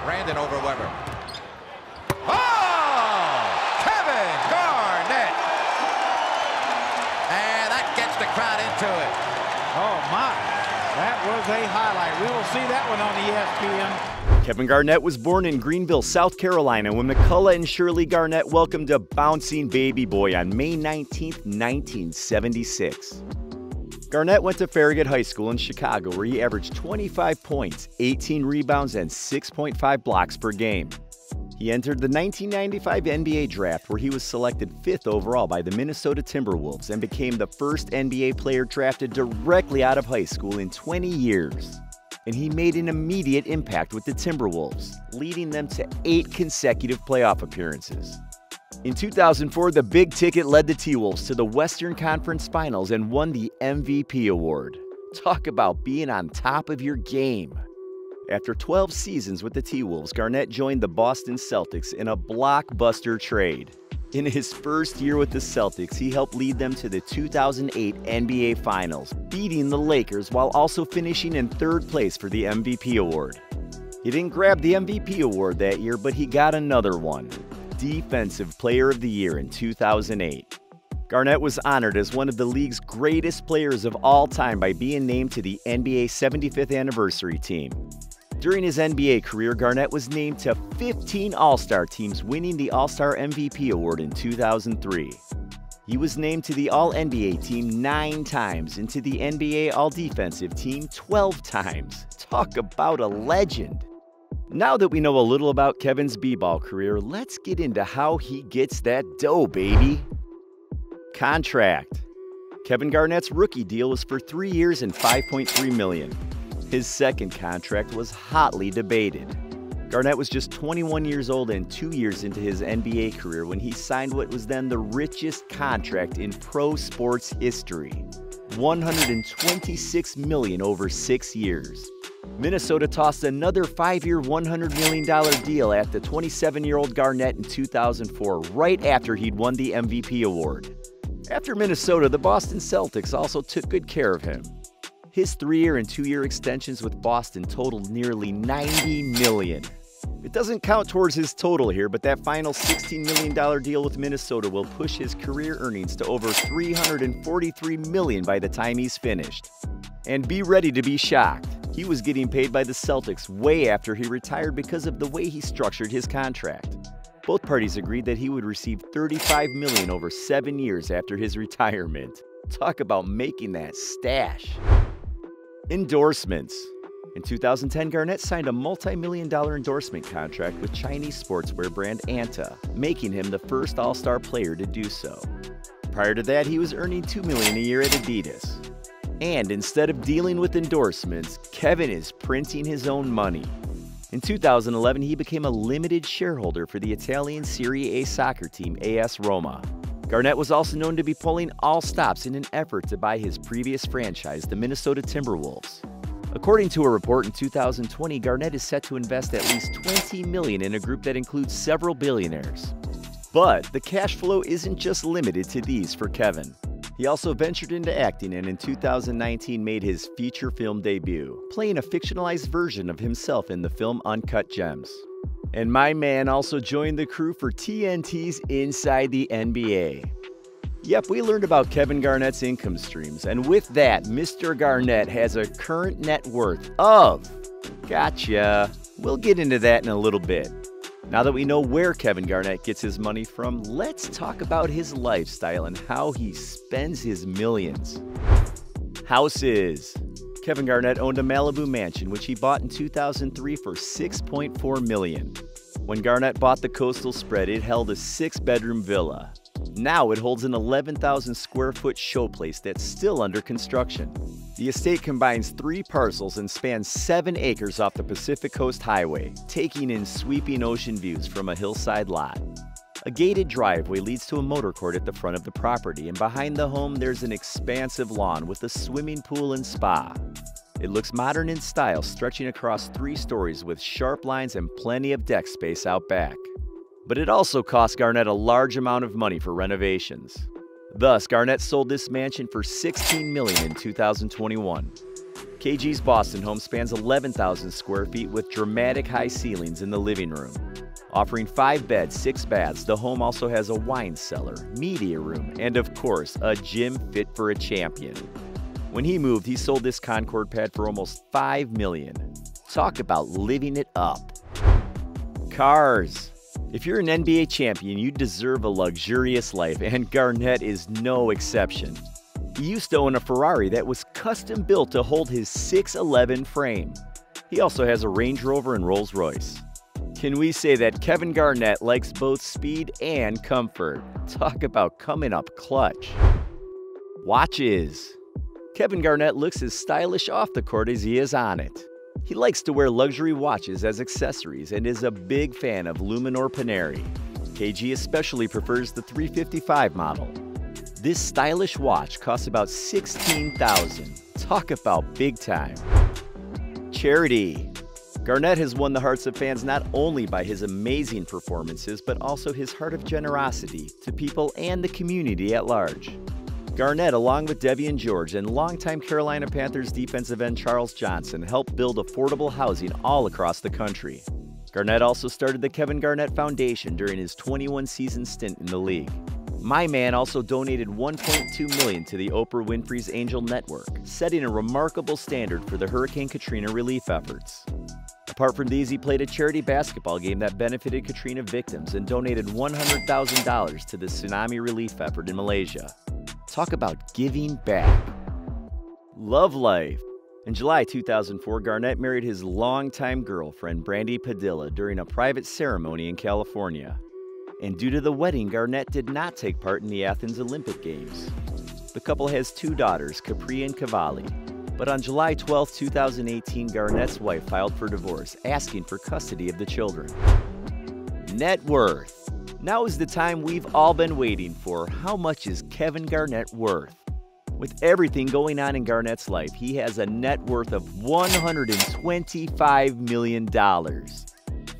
Brandon over Weber. Oh! Kevin Garnett! And that gets the crowd into it. Oh, my. That was a highlight. We will see that one on ESPN. Kevin Garnett was born in Greenville, South Carolina, when McCullough and Shirley Garnett welcomed a bouncing baby boy on May 19, 1976. Garnett went to Farragut High School in Chicago, where he averaged 25 points, 18 rebounds, and 6.5 blocks per game. He entered the 1995 NBA draft, where he was selected 5th overall by the Minnesota Timberwolves and became the first NBA player drafted directly out of high school in 20 years. And he made an immediate impact with the Timberwolves, leading them to 8 consecutive playoff appearances. In 2004, the Big Ticket led the T-Wolves to the Western Conference Finals and won the MVP award. Talk about being on top of your game. After 12 seasons with the T-Wolves, Garnett joined the Boston Celtics in a blockbuster trade. In his first year with the Celtics, he helped lead them to the 2008 NBA Finals, beating the Lakers while also finishing in 3rd place for the MVP award. He didn't grab the MVP award that year, but he got another one. Defensive Player of the Year in 2008. Garnett was honored as one of the league's greatest players of all time by being named to the NBA 75th anniversary team. During his NBA career, Garnett was named to 15 All-Star teams, winning the All-Star MVP award in 2003. He was named to the All-NBA team 9 times and to the NBA All-Defensive team 12 times. Talk about a legend. Now that we know a little about Kevin's b-ball career, let's get into how he gets that dough, baby. Contract. Kevin Garnett's rookie deal was for 3 years and $5.3 million. His second contract was hotly debated. Garnett was just 21 years old and 2 years into his NBA career when he signed what was then the richest contract in pro sports history. $126 million over 6 years. Minnesota tossed another 5-year, $100 million deal at the 27-year-old Garnett in 2004, right after he'd won the MVP award. After Minnesota, the Boston Celtics also took good care of him. His 3-year and 2-year extensions with Boston totaled nearly $90 million. It doesn't count towards his total here, but that final $16 million deal with Minnesota will push his career earnings to over $343 million by the time he's finished. And be ready to be shocked. He was getting paid by the Celtics way after he retired because of the way he structured his contract. Both parties agreed that he would receive $35 million over 7 years after his retirement. Talk about making that stash. Endorsements. In 2010, Garnett signed a multi-million-dollar endorsement contract with Chinese sportswear brand Anta, making him the first All-Star player to do so. Prior to that, he was earning $2 million a year at Adidas. And instead of dealing with endorsements, Kevin is printing his own money. In 2011, he became a limited shareholder for the Italian Serie A soccer team AS Roma. Garnett was also known to be pulling all stops in an effort to buy his previous franchise, the Minnesota Timberwolves. According to a report in 2020, Garnett is set to invest at least $20 million in a group that includes several billionaires. But the cash flow isn't just limited to these for Kevin. He also ventured into acting and in 2019 made his feature film debut, playing a fictionalized version of himself in the film Uncut Gems. And my man also joined the crew for TNT's Inside the NBA. Yep, we learned about Kevin Garnett's income streams, and with that, Mr. Garnett has a current net worth of... Gotcha. We'll get into that in a little bit. Now that we know where Kevin Garnett gets his money from, let's talk about his lifestyle and how he spends his millions. Houses. Kevin Garnett owned a Malibu mansion, which he bought in 2003 for $6.4 million. When Garnett bought the coastal spread, it held a 6-bedroom villa. Now it holds an 11,000 square foot showplace that's still under construction. The estate combines 3 parcels and spans 7 acres off the Pacific Coast Highway, taking in sweeping ocean views from a hillside lot. A gated driveway leads to a motor court at the front of the property, and behind the home there's an expansive lawn with a swimming pool and spa. It looks modern in style, stretching across 3 stories with sharp lines and plenty of deck space out back. But it also cost Garnett a large amount of money for renovations. Thus, Garnett sold this mansion for $16 million in 2021. KG's Boston home spans 11,000 square feet with dramatic high ceilings in the living room. Offering 5 beds, 6 baths, the home also has a wine cellar, media room, and of course, a gym fit for a champion. When he moved, he sold this Concord pad for almost $5 million. Talk about living it up. Cars. If you're an NBA champion, you deserve a luxurious life, and Garnett is no exception. He used to own a Ferrari that was custom built to hold his 6'11" frame. He also has a Range Rover and Rolls-Royce. Can we say that Kevin Garnett likes both speed and comfort? Talk about coming up clutch. Watches. Kevin Garnett looks as stylish off the court as he is on it. He likes to wear luxury watches as accessories and is a big fan of Luminor Paneri. KG especially prefers the 355 model. This stylish watch costs about $16,000. Talk about big time. Charity. Garnett has won the hearts of fans not only by his amazing performances, but also his heart of generosity to people and the community at large. Garnett, along with Devian George and longtime Carolina Panthers defensive end Charles Johnson, helped build affordable housing all across the country. Garnett also started the Kevin Garnett Foundation during his 21-season stint in the league. My man also donated $1.2 million to the Oprah Winfrey's Angel Network, setting a remarkable standard for the Hurricane Katrina relief efforts. Apart from these, he played a charity basketball game that benefited Katrina victims and donated $100,000 to the tsunami relief effort in Malaysia. Talk about giving back. Love life. In July 2004, Garnett married his longtime girlfriend, Brandy Padilla, during a private ceremony in California. And due to the wedding, Garnett did not take part in the Athens Olympic Games. The couple has 2 daughters, Capri and Cavalli. But on July 12, 2018, Garnett's wife filed for divorce, asking for custody of the children. Net worth. Now is the time we've all been waiting for. How much is Kevin Garnett worth? With everything going on in Garnett's life, he has a net worth of $125 million.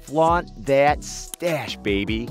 Flaunt that stash, baby.